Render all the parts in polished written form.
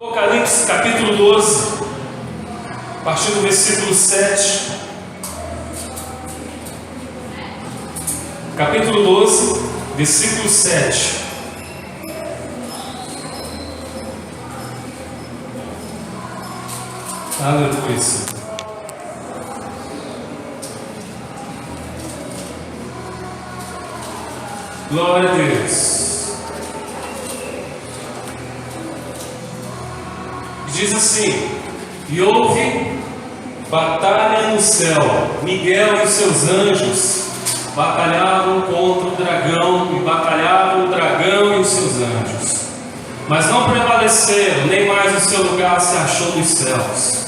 Apocalipse capítulo 12, a partir do versículo 7. Capítulo 12, versículo 7. Aleluia. Glória a Deus. Diz assim: e houve batalha no céu. Miguel e seus anjos batalhavam contra o dragão, e batalhavam o dragão e os seus anjos, mas não prevaleceram, nem mais o seu lugar se achou nos céus.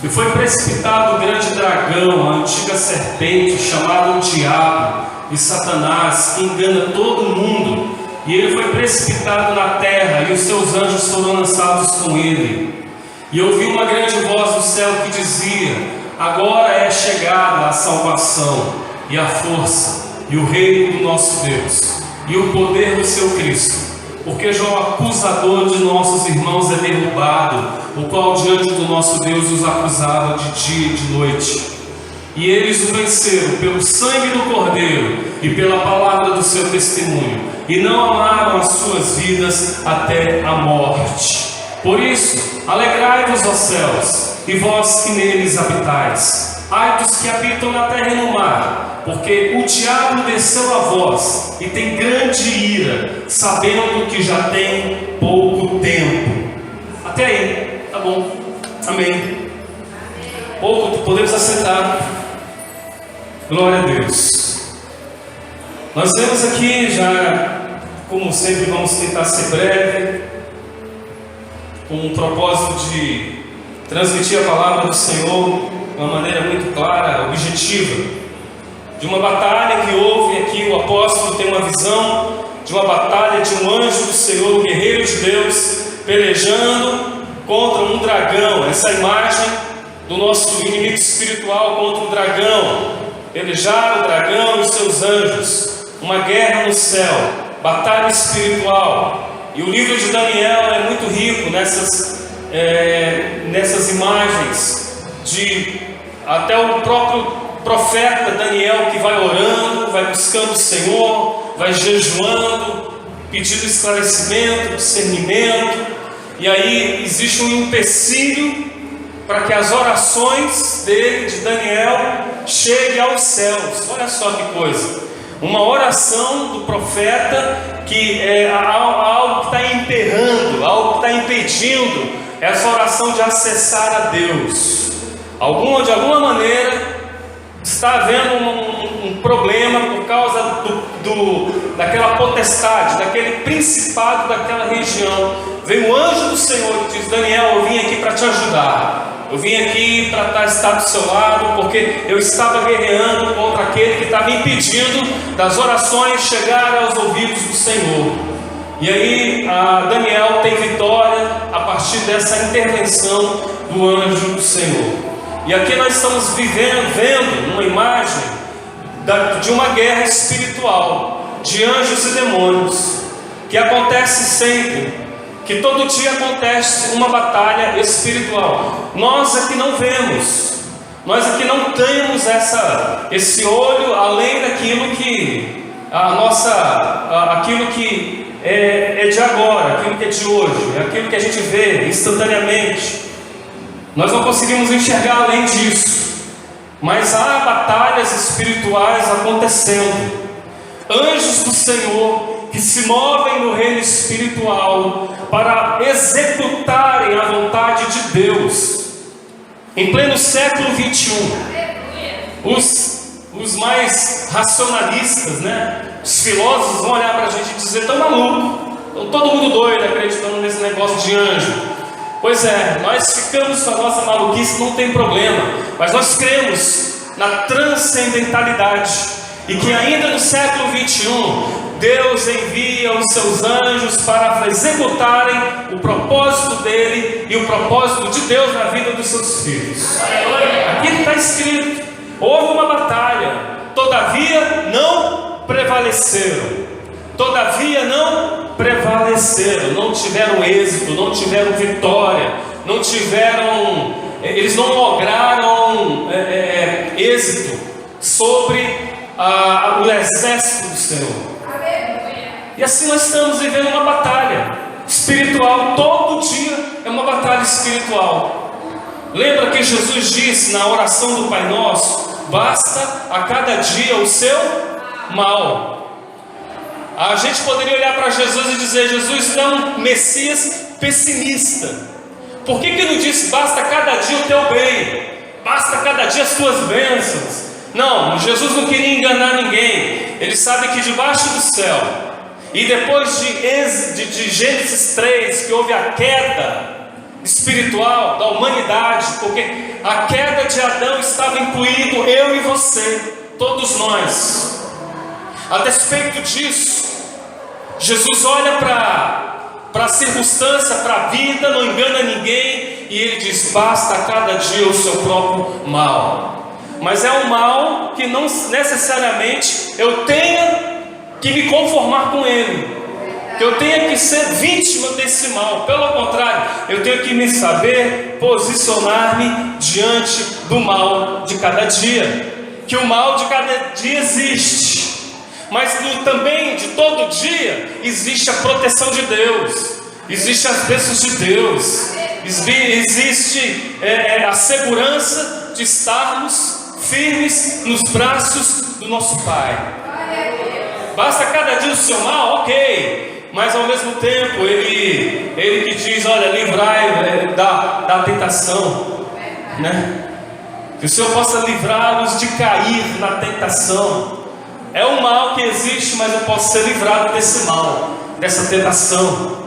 E foi precipitado o grande dragão, a antiga serpente, chamado Diabo e Satanás, que engana todo mundo. E ele foi precipitado na terra, e os seus anjos foram lançados com ele. E ouvi uma grande voz do céu que dizia: agora é chegada a salvação, e a força, e o reino do nosso Deus, e o poder do seu Cristo, porque já o acusador de nossos irmãos é derrubado, o qual diante do nosso Deus os acusava de dia e de noite. E eles o venceram pelo sangue do Cordeiro e pela palavra do seu testemunho, e não amaram as suas vidas até a morte. Por isso, alegrai-vos, ó céus, e vós que neles habitais. Ai dos que habitam na terra e no mar, porque o diabo desceu a vós e tem grande ira, sabendo que já tem pouco tempo. Até aí, tá bom? Amém. Pouco, podemos assentar. Glória a Deus. Nós vemos aqui já, como sempre, vamos tentar ser breve, com o propósito de transmitir a palavra do Senhor de uma maneira muito clara, objetiva, de uma batalha que houve aqui. O apóstolo tem uma visão de uma batalha de um anjo do Senhor, um guerreiro de Deus, pelejando contra um dragão. Essa imagem do nosso inimigo espiritual contra o dragão. Pelejar o dragão e os seus anjos, uma guerra no céu, batalha espiritual. E o livro de Daniel é muito rico nessas imagens, de até o próprio profeta Daniel, que vai orando, vai buscando o Senhor, vai jejuando, pedindo esclarecimento, discernimento. E aí existe um empecilho para que as orações dele, de Daniel, cheguem aos céus. Olha só que coisa, uma oração do profeta que é algo que está emperrando, algo que está impedindo essa oração de acessar a Deus. De alguma maneira está havendo um problema por causa daquela potestade, daquele principado daquela região. Vem o anjo do Senhor e diz: Daniel, eu vim aqui para te ajudar. Eu vim aqui para estar do seu lado, porque eu estava guerreando contra aquele que estava impedindo das orações chegarem aos ouvidos do Senhor. E aí Daniel tem vitória a partir dessa intervenção do anjo do Senhor. E aqui nós estamos vendo uma imagem de uma guerra espiritual, de anjos e demônios, que acontece sempre, que todo dia acontece uma batalha espiritual. Nós aqui não vemos, nós aqui não temos esse olho além daquilo que aquilo que é de agora, aquilo que é de hoje, aquilo que a gente vê instantaneamente. Nós não conseguimos enxergar além disso, mas há batalhas espirituais acontecendo. Anjos do Senhor que se movem no reino espiritual para executarem a vontade de Deus. Em pleno século 21, os mais racionalistas, os filósofos vão olhar para a gente e dizer: estão maluco, estão todo mundo doido acreditando nesse negócio de anjo. Pois é, nós ficamos com a nossa maluquice, não tem problema, mas nós cremos na transcendentalidade, e que ainda no século 21 Deus envia os seus anjos para executarem o propósito dele e o propósito de Deus na vida dos seus filhos. Aqui está escrito: houve uma batalha, todavia não prevaleceram, todavia não prevaleceram, não tiveram êxito, não tiveram vitória, eles não lograram êxito sobre o exército do Senhor. E assim nós estamos vivendo uma batalha espiritual. Todo dia é uma batalha espiritual. Lembra que Jesus disse na oração do Pai Nosso: basta a cada dia o seu mal. A gente poderia olhar para Jesus e dizer: Jesus não é um Messias pessimista. Por que não disse basta cada dia o teu bem, basta cada dia as tuas bênçãos? Não, Jesus não queria enganar ninguém. Ele sabe que debaixo do céu, e depois de Gênesis 3, que houve a queda espiritual da humanidade, porque a queda de Adão estava incluído eu e você, todos nós. A despeito disso, Jesus olha para a circunstância, para a vida, não engana ninguém, e ele diz: basta a cada dia o seu próprio mal. Mas é um mal que não necessariamente eu tenha que me conformar com ele, que eu tenha que ser vítima desse mal. Pelo contrário, eu tenho que me saber posicionar-me diante do mal de cada dia. Que o mal de cada dia existe, mas também de todo dia existe a proteção de Deus, existe as bênçãos de Deus, existe a segurança de estarmos firmes nos braços do nosso Pai. Basta cada dia o seu mal, ok, mas ao mesmo tempo ele que diz: olha, livrai da tentação, né? Que o Senhor possa livrá-los de cair na tentação. É um mal que existe, mas eu posso ser livrado desse mal, dessa tentação.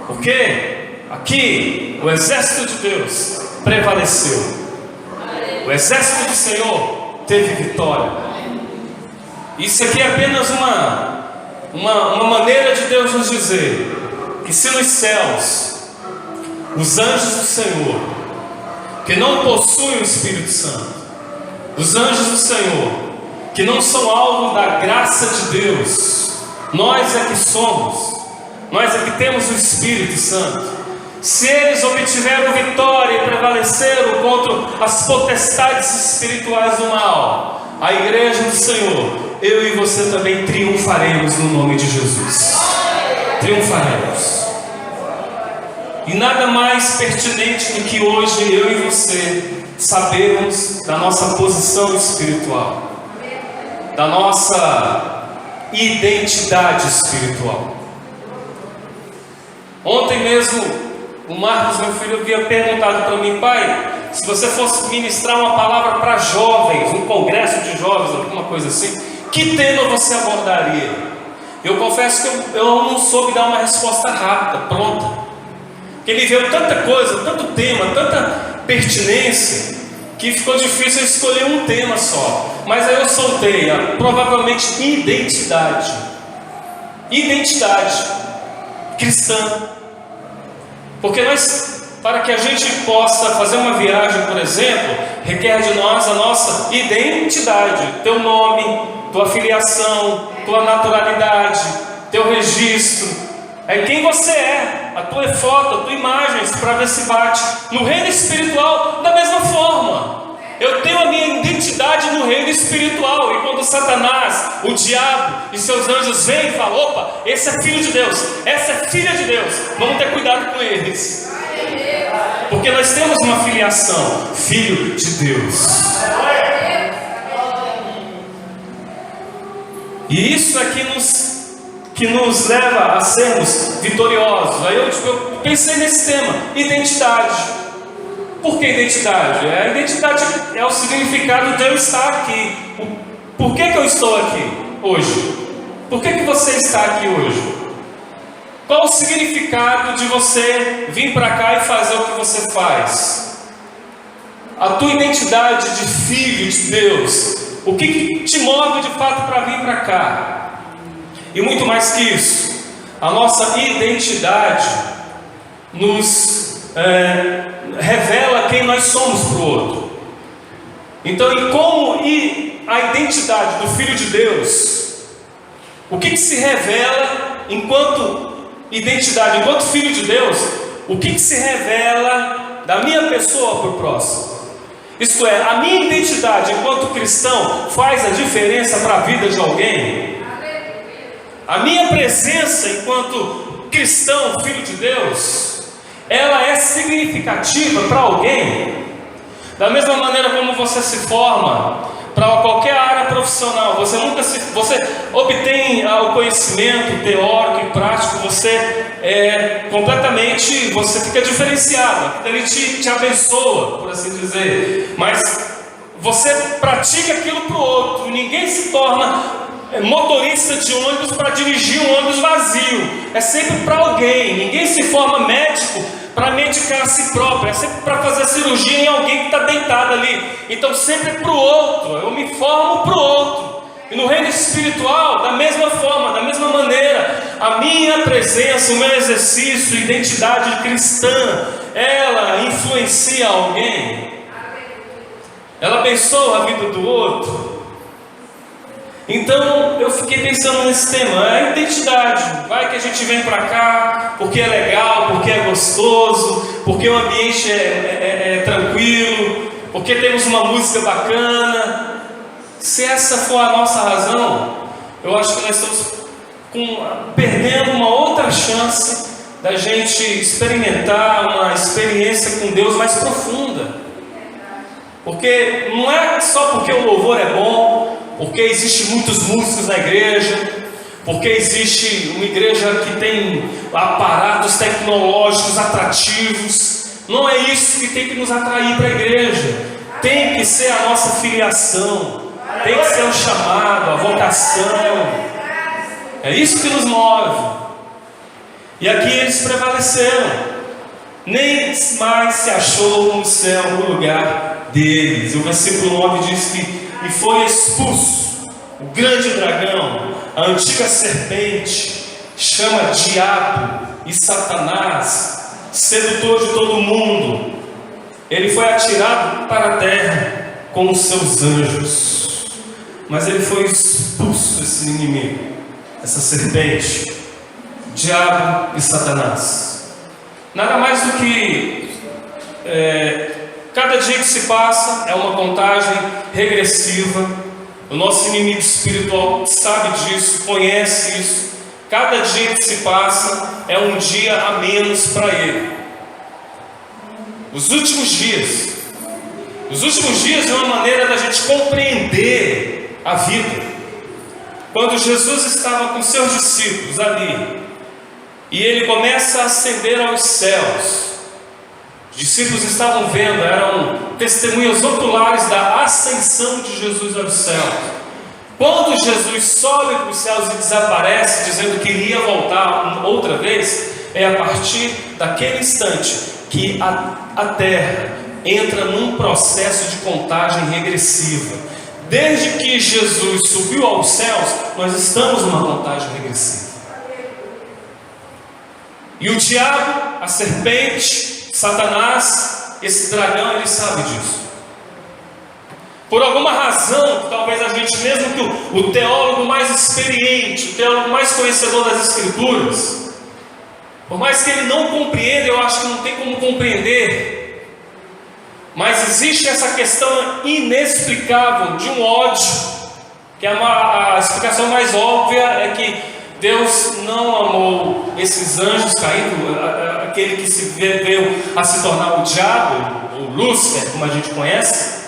Porque aqui o exército de Deus prevaleceu. O exército do Senhor teve vitória. Isso aqui é apenas uma maneira de Deus nos dizer que se nos céus os anjos do Senhor, que não possuem o Espírito Santo, os anjos do Senhor, que não são alvo da graça de Deus, nós é que somos, nós é que temos o Espírito Santo. Se eles obtiveram vitória e prevaleceram contra as potestades espirituais do mal, a igreja do Senhor, eu e você também triunfaremos no nome de Jesus. Triunfaremos. E nada mais pertinente do que hoje eu e você sabermos da nossa posição espiritual, da nossa identidade espiritual. Ontem mesmo o Marcos, meu filho, havia perguntado para mim: pai, se você fosse ministrar uma palavra para jovens, um congresso de jovens, alguma coisa assim, que tema você abordaria? Eu confesso que eu não soube dar uma resposta rápida, pronta, porque ele viu tanta coisa, tanto tema, tanta pertinência, que ficou difícil escolher um tema só. Mas aí eu soltei provavelmente identidade cristã. Porque para que a gente possa fazer uma viagem, por exemplo, requer de nós a nossa identidade, teu nome, tua filiação, tua naturalidade, teu registro, é quem você é, a tua foto, a tua imagem, para ver se bate. No reino espiritual, da mesma forma. Eu tenho a minha identidade no reino espiritual. E quando Satanás, o diabo e seus anjos vêm e falam: opa, esse é filho de Deus, essa é filha de Deus, vamos ter cuidado com eles. Porque nós temos uma filiação, filho de Deus. E isso é que nos leva a sermos vitoriosos. Aí eu pensei nesse tema, identidade. Por que identidade? A identidade é o significado de eu estar aqui. Por que eu estou aqui hoje? Por que você está aqui hoje? Qual o significado de você vir para cá e fazer o que você faz? A tua identidade de filho de Deus. O que te move de fato para vir para cá? E muito mais que isso, a nossa identidade nos revela quem nós somos para o outro. Então, a identidade do Filho de Deus, o que se revela enquanto identidade enquanto filho de Deus, o que se revela da minha pessoa para o próximo? Isto é, a minha identidade enquanto cristão faz a diferença para a vida de alguém? A minha presença enquanto cristão, filho de Deus, ela é significativa para alguém? Da mesma maneira como você se forma para qualquer área profissional, você obtém o conhecimento teórico e prático, você fica diferenciado, ele te abençoa, por assim dizer, mas você pratica aquilo para o outro. Ninguém se torna motorista de ônibus para dirigir um ônibus vazio, é sempre para alguém. Ninguém se forma médico para medicar a si próprio, é sempre para fazer cirurgia em alguém que está deitado ali. Então sempre é para o outro, eu me formo para o outro. E no reino espiritual, da mesma forma, da mesma maneira, a minha presença, o meu exercício, identidade cristã, ela influencia alguém? Ela abençoa a vida do outro? Então eu fiquei pensando nesse tema, a identidade. Vai que a gente vem para cá porque é legal, porque é gostoso, porque o ambiente é tranquilo, porque temos uma música bacana. Se essa for a nossa razão, eu acho que nós estamos perdendo uma outra chance da gente experimentar uma experiência com Deus mais profunda. Porque não é só porque o louvor é bom, porque existe muitos músicos na igreja, porque existe uma igreja que tem aparatos tecnológicos atrativos. Não é isso que tem que nos atrair para a igreja. Tem que ser a nossa filiação, tem que ser o chamado, a vocação. É isso que nos move. E aqui eles prevaleceram. Nem mais se achou no céu o lugar deles. O versículo 9 diz que e foi expulso o grande dragão, a antiga serpente, chama diabo e Satanás, sedutor de todo mundo. Ele foi atirado para a terra com os seus anjos. Mas ele foi expulso, esse inimigo, essa serpente, diabo e Satanás. Nada mais do que cada dia que se passa é uma contagem regressiva. O nosso inimigo espiritual sabe disso, conhece isso. Cada dia que se passa é um dia a menos para ele. Os últimos dias é uma maneira da gente compreender a vida. Quando Jesus estava com seus discípulos ali, e ele começa a ascender aos céus, os discípulos estavam vendo, eram testemunhas oculares da ascensão de Jesus aos céus. Quando Jesus sobe para os céus e desaparece, dizendo que iria voltar outra vez, é a partir daquele instante que a terra entra num processo de contagem regressiva. Desde que Jesus subiu aos céus, nós estamos numa contagem regressiva. E o diabo, a serpente, Satanás, esse dragão, ele sabe disso. Por alguma razão, talvez a gente, mesmo que o teólogo mais experiente, o teólogo mais conhecedor das Escrituras, por mais que ele não compreenda, eu acho que não tem como compreender, mas existe essa questão inexplicável de um ódio, que a explicação mais óbvia é que Deus não amou esses anjos caídos, aquele que veio a se tornar o diabo, o Lúcifer, como a gente conhece,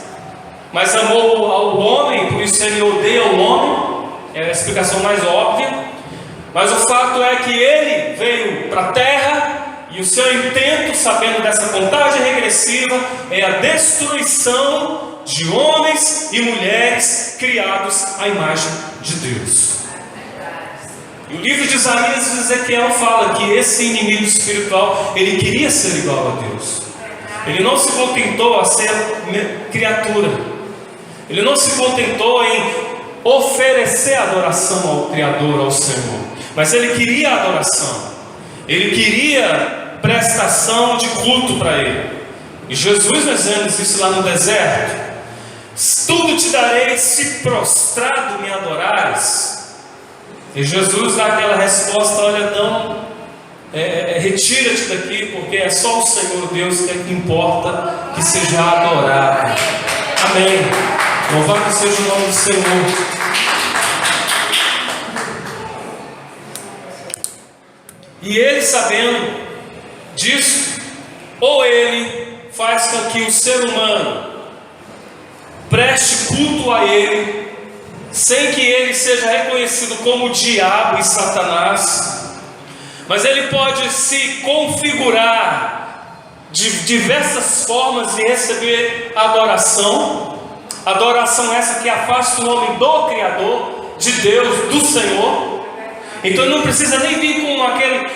mas amou ao homem, por isso ele odeia o homem, é a explicação mais óbvia. Mas o fato é que ele veio para a terra e o seu intento, sabendo dessa contagem regressiva, é a destruição de homens e mulheres criados à imagem de Deus. E o livro de Isaías e Ezequiel fala que esse inimigo espiritual, ele queria ser igual a Deus. Ele não se contentou a ser criatura. Ele não se contentou em oferecer adoração ao Criador, ao Senhor. Mas ele queria adoração. Ele queria prestação de culto para ele. E Jesus nós vemos isso lá no deserto. Tudo te darei se prostrado me adorares. E Jesus dá aquela resposta: olha, retira-te daqui, porque é só o Senhor Deus que é que importa que seja adorado. Amém. Louvado seja o nome do Senhor. E ele, sabendo disso, ou ele faz com que o ser humano preste culto a ele, sem que ele seja reconhecido como o diabo e Satanás, mas ele pode se configurar de diversas formas e receber adoração essa que afasta o homem do Criador, de Deus, do Senhor. Então ele não precisa nem vir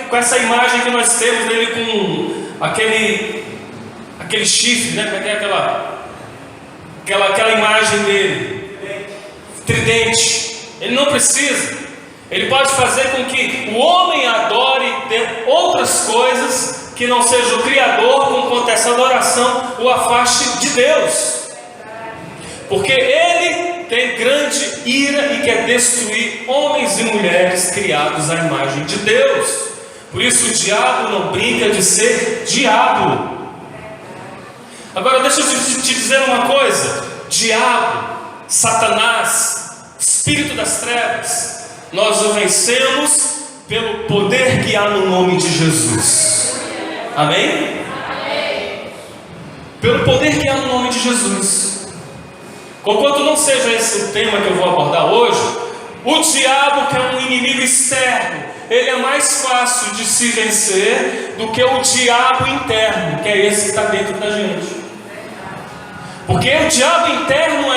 com essa imagem que nós temos dele, com aquele chifre, né? Aquela imagem dele, tridente. Ele não precisa. Ele pode fazer com que o homem adore outras coisas que não seja o Criador, conquanto essa adoração o afaste de Deus. Porque ele tem grande ira e quer destruir homens e mulheres criados à imagem de Deus. Por isso o diabo não brinca de ser diabo. Agora deixa eu te dizer uma coisa: diabo, Satanás, espírito das trevas, nós o vencemos pelo poder que há no nome de Jesus. Amém? Pelo poder que há no nome de Jesus. Conquanto não seja esse o tema que eu vou abordar hoje, o diabo, que é um inimigo externo, ele é mais fácil de se vencer do que o diabo interno, que é esse que está dentro da gente. Porque o diabo interno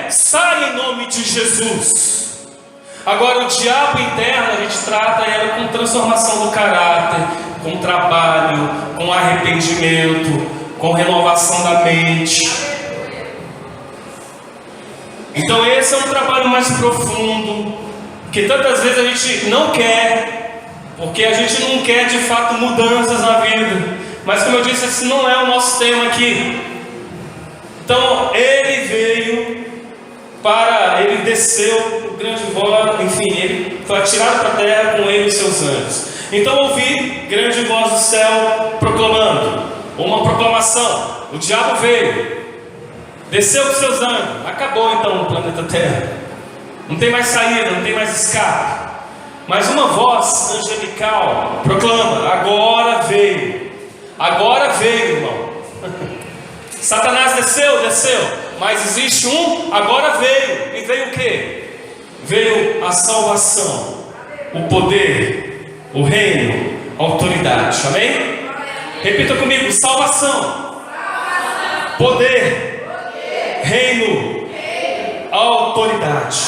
sai em nome de Jesus. Agora o diabo interno a gente trata ela com transformação do caráter, com trabalho, com arrependimento, com renovação da mente. Então esse é um trabalho mais profundo, que tantas vezes a gente não quer, porque a gente não quer de fato mudanças na vida. Mas como eu disse, esse não é o nosso tema aqui. Então ele desceu, o grande voz, enfim, ele foi atirado para a terra com ele e seus anjos. Então ouvi grande voz do céu proclamando, uma proclamação: o diabo veio, desceu com seus anjos. Acabou então o planeta Terra. Não tem mais saída, não tem mais escape. Mas uma voz angelical proclama: agora veio. Agora veio, irmão. Satanás desceu. Mas existe um, agora veio. E veio o quê? Veio a salvação, o poder, o reino, a autoridade. Amém? Repita comigo: salvação, poder, reino, autoridade.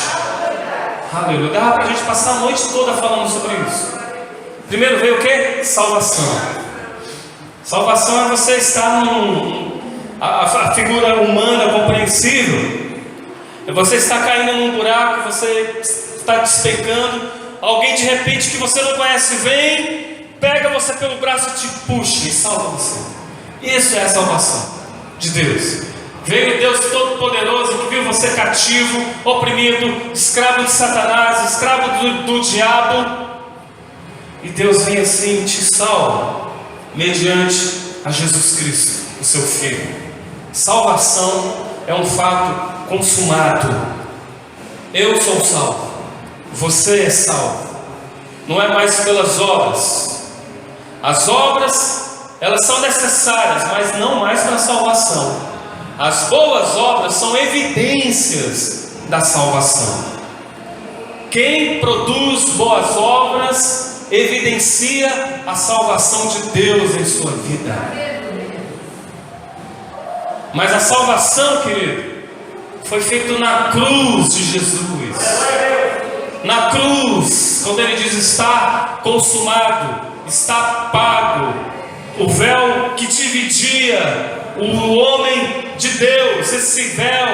Aleluia. Dá para a gente passar a noite toda falando sobre isso. Primeiro veio o que? Salvação. Salvação é você estar a figura humana compreensível. É você estar caindo num buraco, você está despencando. Alguém de repente que você não conhece vem, pega você pelo braço e te puxa e salva você. Isso é a salvação de Deus. Veio Deus Todo-Poderoso que viu você cativo, oprimido, escravo de Satanás, escravo do diabo. E Deus vem assim e te salva, mediante a Jesus Cristo, o seu Filho. Salvação é um fato consumado. Eu sou salvo, você é salvo. Não é mais pelas obras. As obras, elas são necessárias, mas não mais para a salvação. As boas obras são evidências da salvação. Quem produz boas obras evidencia a salvação de Deus em sua vida. Mas a salvação, querido, foi feita na cruz de Jesus. Na cruz, quando ele diz está consumado, está pago. O véu que dividia o homem de Deus, esse véu,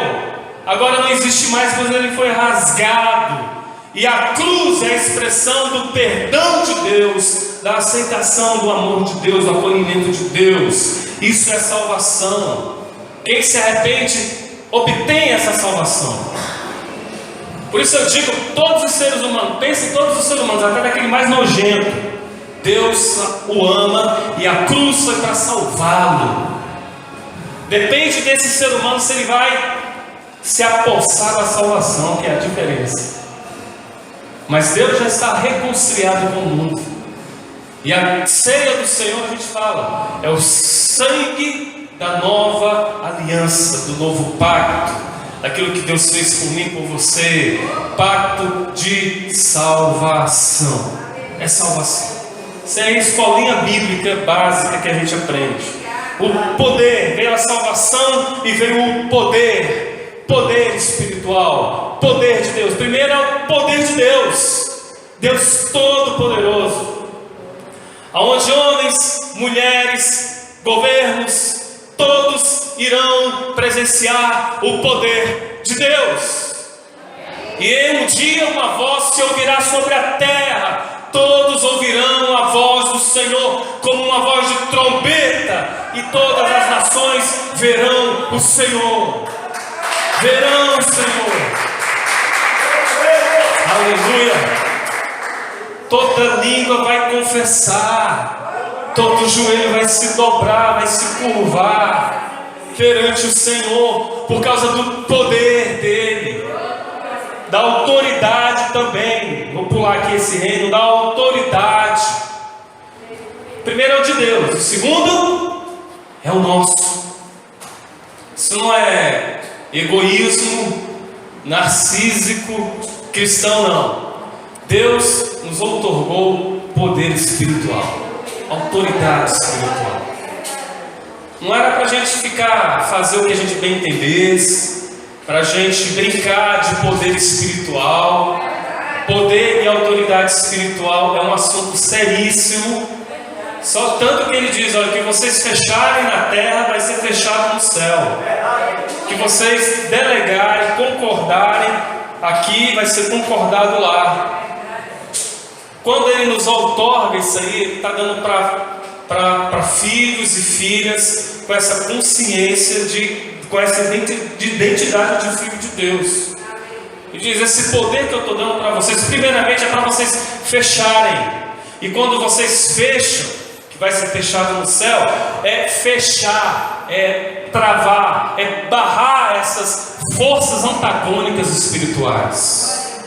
agora não existe mais, mas ele foi rasgado. E a cruz é a expressão do perdão de Deus, da aceitação do amor de Deus, do acolhimento de Deus. Isso é salvação. Quem se arrepende obtém essa salvação. Por isso eu digo, todos os seres humanos, pense em todos os seres humanos, até daquele mais nojento, Deus o ama e a cruz foi para salvá-lo. Depende desse ser humano se ele vai se apossar da salvação, que é a diferença. Mas Deus já está reconciliado com o mundo. E a ceia do Senhor, a gente fala, é o sangue da nova aliança, do novo pacto, daquilo que Deus fez por mim, por você, pacto de salvação. É salvação. Isso é a escolinha bíblica básica que a gente aprende. O poder, veio a salvação e veio o poder espiritual, poder de Deus. Primeiro é o poder de Deus, Deus Todo-Poderoso, aonde homens, mulheres, governos, todos irão presenciar o poder de Deus. E em um dia uma voz se ouvirá sobre a terra, todos ouvirão a voz do Senhor como uma voz de trombeta, e todas as nações verão o Senhor. Verão o Senhor. Aleluia. Toda língua vai confessar, todo joelho vai se dobrar, vai se curvar perante o Senhor, por causa do poder dele, da autoridade também. Vou pular aqui esse reino da autoridade. Primeiro é o de Deus, o segundo é o nosso. Isso não é egoísmo narcísico cristão, não. Deus nos outorgou poder espiritual, autoridade espiritual. Não era para a gente fazer o que a gente bem entendesse, para a gente brincar de poder espiritual. Poder e autoridade espiritual é um assunto seríssimo. Só tanto que ele diz: olha, que vocês fecharem na terra vai ser fechado no céu, que vocês delegarem, concordarem aqui, vai ser concordado lá. Quando ele nos outorga isso aí, ele está dando para filhos e filhas com essa consciência com essa identidade de filho de Deus. E diz: esse poder que eu estou dando para vocês, primeiramente é para vocês fecharem. E quando vocês fecham, que vai ser fechado no céu, é fechar, é travar, é barrar essas forças antagônicas espirituais.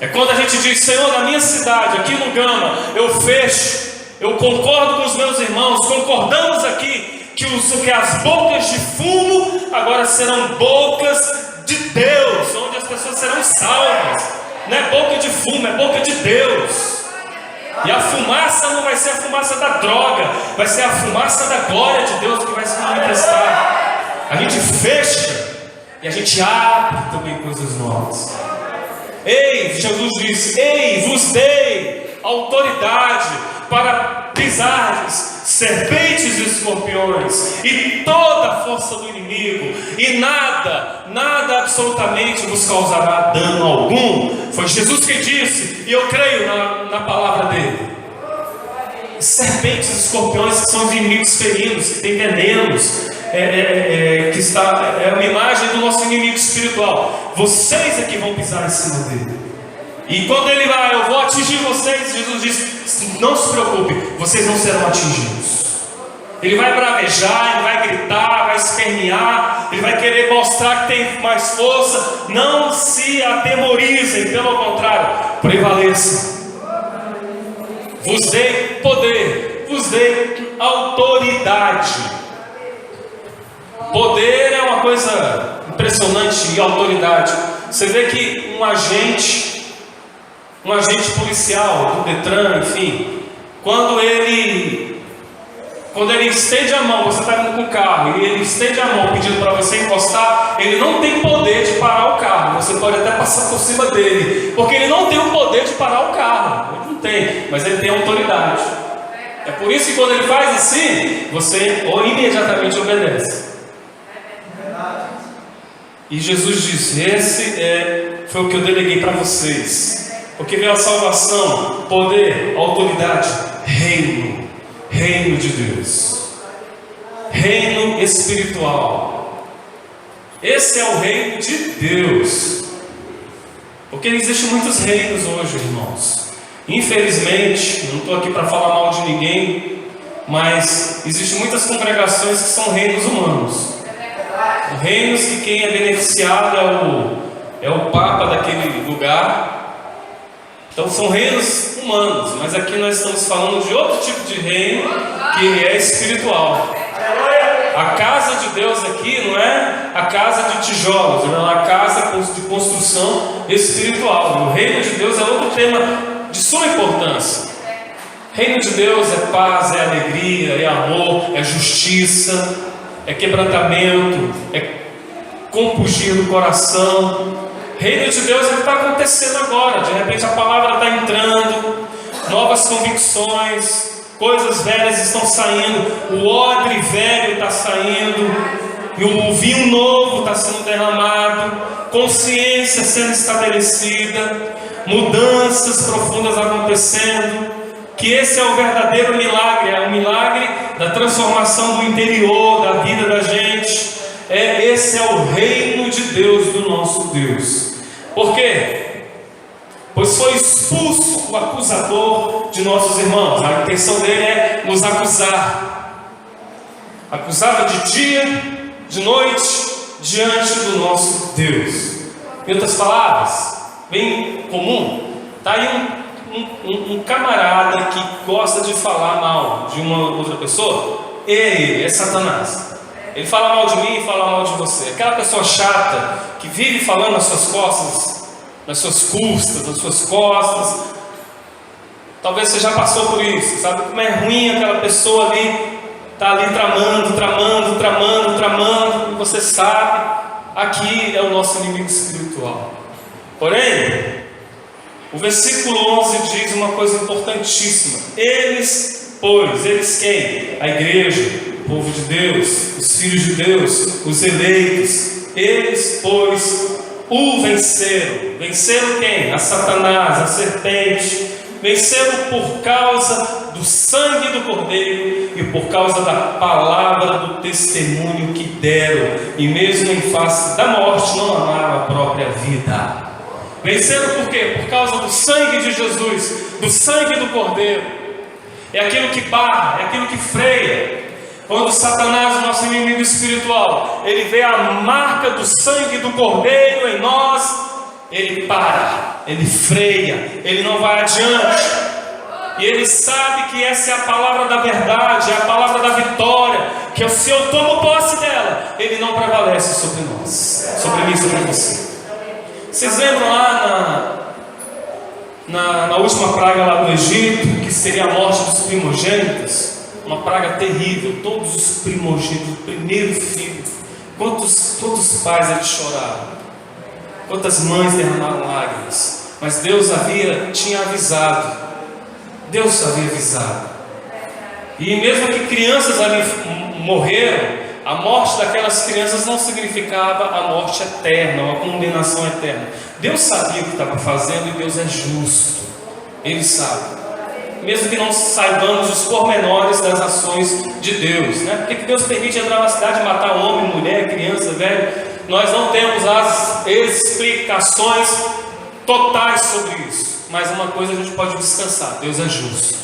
É quando a gente diz: Senhor, na minha cidade, aqui no Gama, eu fecho, eu concordo com os meus irmãos, concordamos aqui que as bocas de fumo agora serão bocas de Deus, onde as pessoas serão salvas. Não é boca de fumo, é boca de Deus. E a fumaça não vai ser a fumaça da droga, vai ser a fumaça da glória de Deus que vai se manifestar. A gente fecha e a gente abre também coisas novas. Ei, Jesus disse: ei, vos dei autoridade para pisardes serpentes e escorpiões e toda a força do inimigo, e nada absolutamente vos causará dano algum. Foi Jesus que disse, e eu creio na palavra dele. Serpentes e escorpiões, que são os inimigos ferinos, que têm venenos, é uma imagem do nosso inimigo espiritual. Vocês é que vão pisar em cima dele. E quando ele vai: eu vou atingir vocês, Jesus diz: não se preocupe, vocês não serão atingidos. Ele vai bravejar, ele vai gritar, vai espernear, ele vai querer mostrar que tem mais força. Não se atemorizem, pelo contrário, prevaleçam. Vos dei poder, vos dei autoridade. Poder é uma coisa impressionante, e autoridade. Você vê que um agente policial do Detran, enfim, quando ele estende a mão, você está indo com o carro e ele estende a mão pedindo para você encostar, ele não tem poder de parar o carro. Você pode até passar por cima dele, porque ele não tem o poder de parar o carro. Ele não tem, mas ele tem autoridade. É por isso que quando ele faz assim, você imediatamente obedece. E Jesus disse: esse foi o que eu deleguei para vocês. Porque veio a salvação, poder, autoridade, reino de Deus, reino espiritual. Esse é o reino de Deus. Porque existem muitos reinos hoje, irmãos. Infelizmente, não estou aqui para falar mal de ninguém, mas existem muitas congregações que são reinos humanos. Reinos que quem é beneficiado é o Papa daquele lugar. Então são reinos humanos, mas aqui nós estamos falando de outro tipo de reino, que é espiritual. A casa de Deus aqui não é a casa de tijolos, é uma casa de construção espiritual. O reino de Deus é outro tema de suma importância. Reino de Deus é paz, é alegria, é amor, é justiça, é quebrantamento, é compungir do coração. Reino de Deus é o que está acontecendo agora. De repente a palavra está entrando, novas convicções, coisas velhas estão saindo, o odre velho está saindo, e o vinho novo está sendo derramado, consciência sendo estabelecida, mudanças profundas acontecendo. Que esse é o verdadeiro milagre, é o milagre da transformação do interior, da vida da gente. Esse é o reino de Deus, do nosso Deus. Por quê? Pois foi expulso o acusador de nossos irmãos. A intenção dele é nos acusar. Acusava de dia, de noite, diante do nosso Deus. Em outras palavras, bem comum, está aí um camarada que gosta de falar mal de uma outra pessoa. É Satanás. Ele fala mal de mim e fala mal de você. Aquela pessoa chata que vive falando nas suas costas, nas suas custas, nas suas costas. Talvez você já passou por isso. Sabe como é ruim aquela pessoa ali, está ali tramando, e você sabe, aqui é o nosso inimigo espiritual. Porém, o versículo 11 diz uma coisa importantíssima. Eles, pois, eles quem? A igreja, o povo de Deus, os filhos de Deus, os eleitos. Eles, pois, o venceram. Venceram quem? A Satanás, a serpente. Venceram por causa do sangue do Cordeiro e por causa da palavra do testemunho que deram. E mesmo em face da morte não amaram a própria vida. Venceram por quê? Por causa do sangue de Jesus, do sangue do Cordeiro. É aquilo que barra, é aquilo que freia. Quando Satanás, o nosso inimigo espiritual, ele vê a marca do sangue do Cordeiro em nós, ele para, ele freia, ele não vai adiante. E ele sabe que essa é a palavra da verdade, é a palavra da vitória, que se eu tomo posse dela, ele não prevalece sobre nós, sobre mim, sobre você. Vocês lembram lá na última praga lá do Egito, que seria a morte dos primogênitos? Uma praga terrível, todos os primogênitos, o primeiro filho. Quantos pais eles choraram? Quantas mães derramaram lágrimas? Mas Deus tinha avisado. Deus havia avisado. E mesmo que crianças ali morreram, a morte daquelas crianças não significava a morte eterna, a condenação eterna. Deus sabia o que estava fazendo e Deus é justo. Ele sabe. Mesmo que não saibamos os pormenores das ações de Deus, né? Porque que Deus permite entrar na cidade e matar homem, mulher, criança, velho? Nós não temos as explicações totais sobre isso. Mas uma coisa a gente pode descansar: Deus é justo.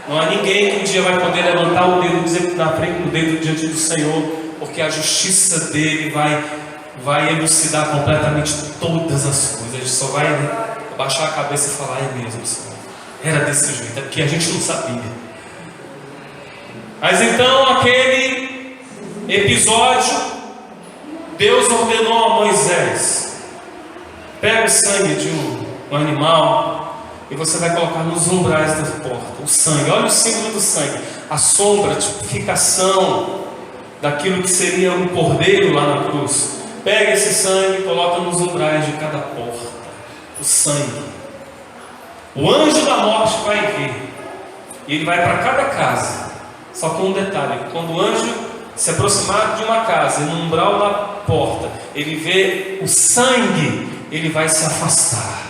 Não há ninguém que um dia vai poder levantar o dedo e dizer na frente do dedo diante do Senhor, porque a justiça dele vai elucidar completamente todas as coisas. A gente só vai baixar a cabeça e falar: é mesmo, Senhor. Era desse jeito, é porque a gente não sabia. Mas então, aquele episódio, Deus ordenou a Moisés: pega o sangue de um animal e você vai colocar nos umbrais da porta. O sangue, olha o símbolo do sangue, a sombra, a tipificação daquilo que seria um cordeiro lá na cruz. Pega esse sangue e coloca nos umbrais de cada porta. O sangue. O anjo da morte vai vir e ele vai para cada casa. Só com um detalhe: quando o anjo se aproximar de uma casa e no umbral da porta ele vê o sangue, ele vai se afastar.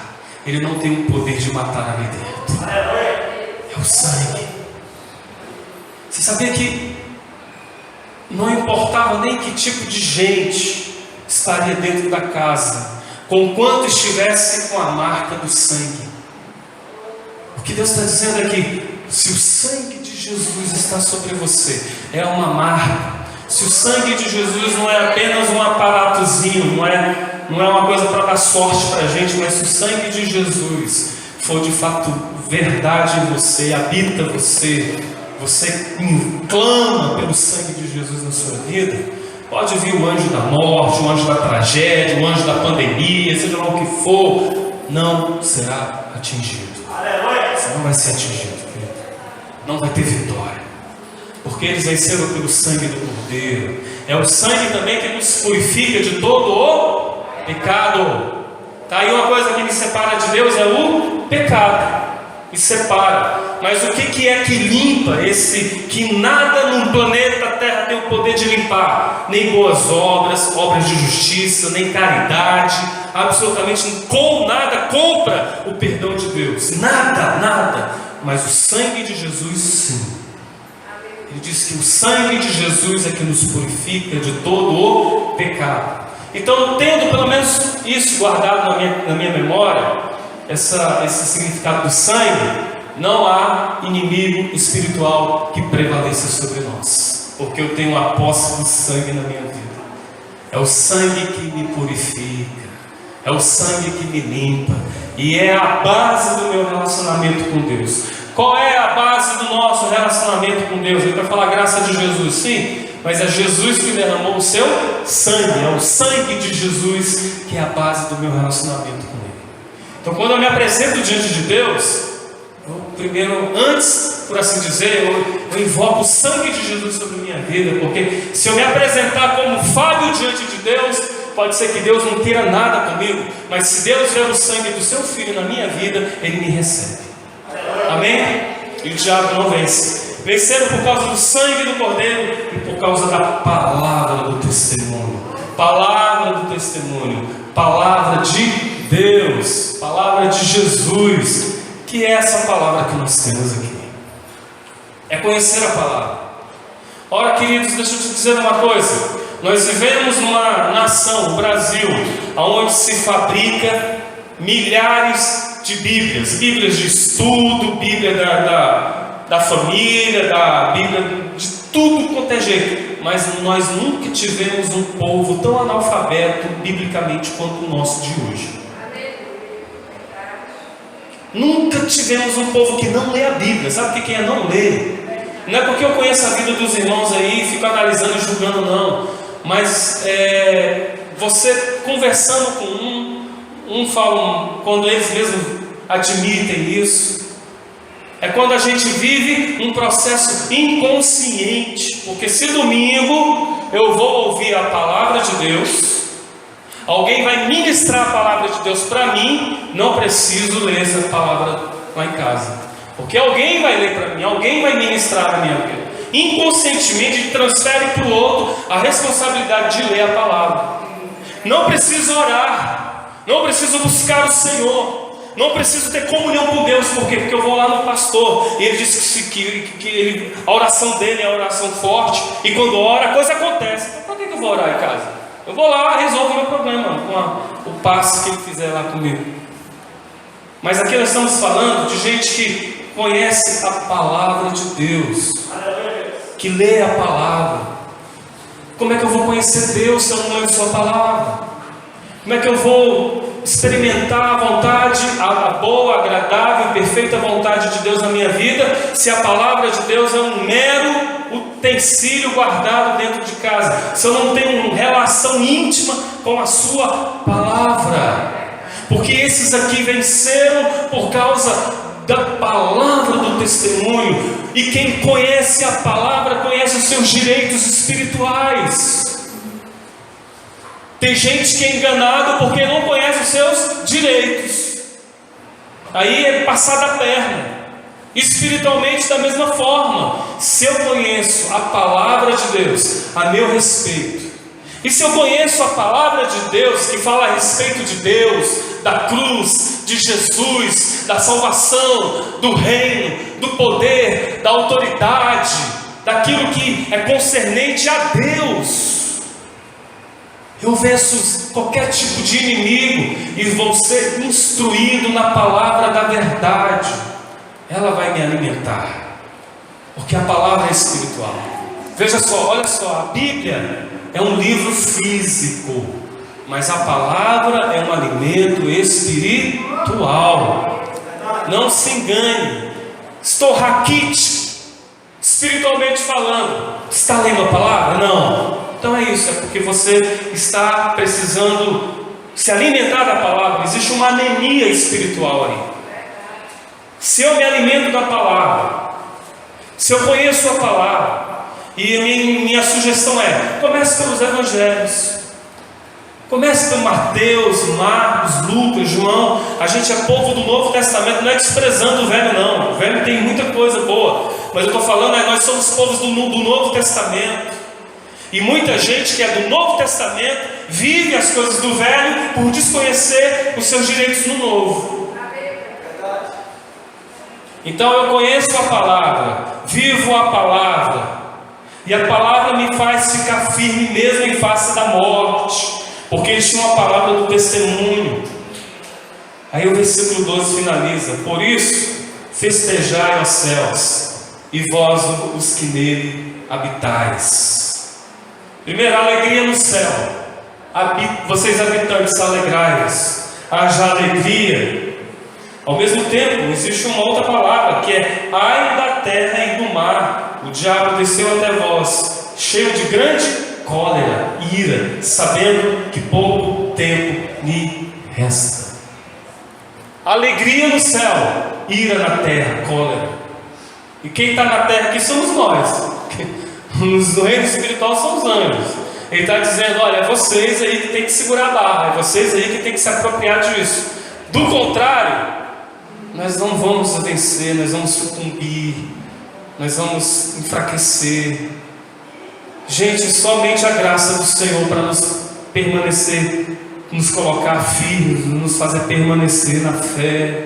Ele não tem o poder de matar ali dentro. É o sangue. Você sabia que não importava nem que tipo de gente estaria dentro da casa, conquanto estivesse com a marca do sangue? Porque que Deus está dizendo aqui: se o sangue de Jesus está sobre você, é uma marca. Se o sangue de Jesus não é apenas um aparatozinho, não é uma coisa para dar sorte para a gente, mas se o sangue de Jesus for de fato verdade em você, habita você, você clama pelo sangue de Jesus na sua vida, pode vir o anjo da morte, o anjo da tragédia, o anjo da pandemia, seja lá o que for, não será atingido. Você não vai ser atingido, querido. Não vai ter vitória, porque eles venceram pelo sangue do Cordeiro. É o sangue também que nos purifica de todo o pecado. Tá aí uma coisa que me separa de Deus, é o pecado. Me separa. Mas o que é que limpa esse que nada no planeta Terra tem o poder de limpar? Nem boas obras, obras de justiça, nem caridade, absolutamente nada compra o perdão de Deus. Nada. Mas o sangue de Jesus, sim. Ele diz que o sangue de Jesus é que nos purifica de todo o pecado. Então, tendo pelo menos isso guardado na minha memória, esse significado do sangue, não há inimigo espiritual que prevaleça sobre nós, porque eu tenho a posse do sangue na minha vida. É o sangue que me purifica, é o sangue que me limpa, e é a base do meu relacionamento com Deus. Qual é a base do nosso relacionamento com Deus? Ele vai falar graça de Jesus, sim, mas é Jesus que derramou o seu sangue. É o sangue de Jesus que é a base do meu relacionamento com Ele. Então, quando eu me apresento diante de Deus, eu primeiro, antes, por assim dizer, eu invoco o sangue de Jesus sobre a minha vida, porque se eu me apresentar como Fábio diante de Deus, pode ser que Deus não queira nada comigo, mas se Deus ver o sangue do seu filho na minha vida, Ele me recebe. Amém? E o diabo não vence. Venceram por causa do sangue do Cordeiro e por causa da palavra do testemunho. Palavra do testemunho. Palavra de Deus. Palavra de Jesus. Que é essa palavra que nós temos aqui. É conhecer a palavra. Ora, queridos, deixa eu te dizer uma coisa. Nós vivemos numa nação, o Brasil, onde se fabrica milhares de Bíblias de estudo, Bíblia da família, da Bíblia de tudo quanto é jeito, mas nós nunca tivemos um povo tão analfabeto biblicamente quanto o nosso de hoje. Nunca tivemos um povo que não lê a Bíblia. Sabe o que é não ler? Não é porque eu conheço a vida dos irmãos aí e fico analisando e julgando, não, mas você conversando com um fala, quando eles mesmos admitem isso, é quando a gente vive um processo inconsciente, porque se domingo eu vou ouvir a palavra de Deus, alguém vai ministrar a palavra de Deus para mim, não preciso ler essa palavra lá em casa, porque alguém vai ler para mim, alguém vai ministrar na minha vida. Inconscientemente transfere para o outro a responsabilidade de ler a palavra. Não preciso orar, não preciso buscar o Senhor, não preciso ter comunhão com Deus. Por quê? Porque eu vou lá no pastor e ele diz que a oração dele é uma oração forte, e quando ora a coisa acontece. Então para que eu vou orar em casa? Eu vou lá e resolvo o meu problema com o passo que ele fizer lá comigo. Mas aqui nós estamos falando de gente que conhece a palavra de Deus, que lê a palavra. Como é que eu vou conhecer Deus se eu não leio sua palavra? Como é que eu vou experimentar a vontade, a boa, agradável e perfeita vontade de Deus na minha vida, se a palavra de Deus é um mero utensílio guardado dentro de casa, se eu não tenho uma relação íntima com a sua palavra? Porque esses aqui venceram por causa da palavra do testemunho, e quem conhece a palavra conhece os seus direitos espirituais. Tem gente que é enganado porque não conhece os seus direitos, aí é passar da perna. Espiritualmente da mesma forma, se eu conheço a palavra de Deus a meu respeito, e se eu conheço a palavra de Deus que fala a respeito de Deus, da cruz, de Jesus, da salvação, do reino, do poder, da autoridade, daquilo que é concernente a Deus, eu venço qualquer tipo de inimigo e vou ser instruído na palavra da verdade. ela vai me alimentar, porque a palavra é espiritual. Veja só, olha só, a Bíblia é um livro físico, mas a palavra é um alimento espiritual. Não se engane. Estou raquítico, espiritualmente falando. Está lendo a palavra? Não. Então é isso, é porque você está precisando se alimentar da palavra. Existe uma anemia espiritual aí. Se eu me alimento da palavra, se eu conheço a palavra, e minha sugestão é: comece pelos evangelhos. Comece por Mateus, Marcos, Lucas, João. A gente é povo do Novo Testamento, não é desprezando o Velho não. O Velho tem muita coisa boa, mas eu estou falando, nós somos povos do Novo Testamento. E muita gente que é do Novo Testamento vive as coisas do Velho por desconhecer os seus direitos no Novo. Então eu conheço a palavra, vivo a palavra, e a palavra me faz ficar firme mesmo em face da morte, porque eles tinham a palavra do testemunho. Aí o versículo 12 finaliza: por isso festejai, ó céus, e vós os que nele habitais. Primeiro, alegria no céu. Vocês habitantes, alegrai-vos. Haja alegria. Ao mesmo tempo, existe uma outra palavra, que é: ai da terra e do mar, o diabo desceu até vós, cheio de grande cólera, ira, sabendo que pouco tempo lhe resta. Alegria no céu, ira na terra, cólera. E quem está na terra aqui somos nós. No reino espiritual são os anjos. Ele está dizendo: olha, é vocês aí que tem que segurar a barra, é vocês aí que tem que se apropriar disso. Do contrário, nós não vamos vencer, nós vamos sucumbir, nós vamos enfraquecer. Gente, somente a graça do Senhor para nos permanecer, nos colocar firmes, nos fazer permanecer na fé,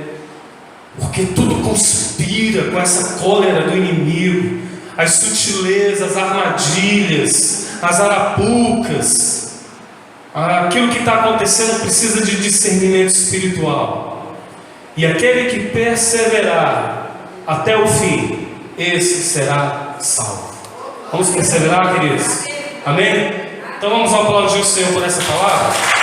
porque tudo conspira com essa cólera do inimigo, as sutilezas, as armadilhas, as arapucas. Aquilo que está acontecendo precisa de discernimento espiritual. E aquele que perseverar até o fim, esse será salvo. Vamos perseverar, queridos? Amém? Então vamos aplaudir o Senhor por essa palavra.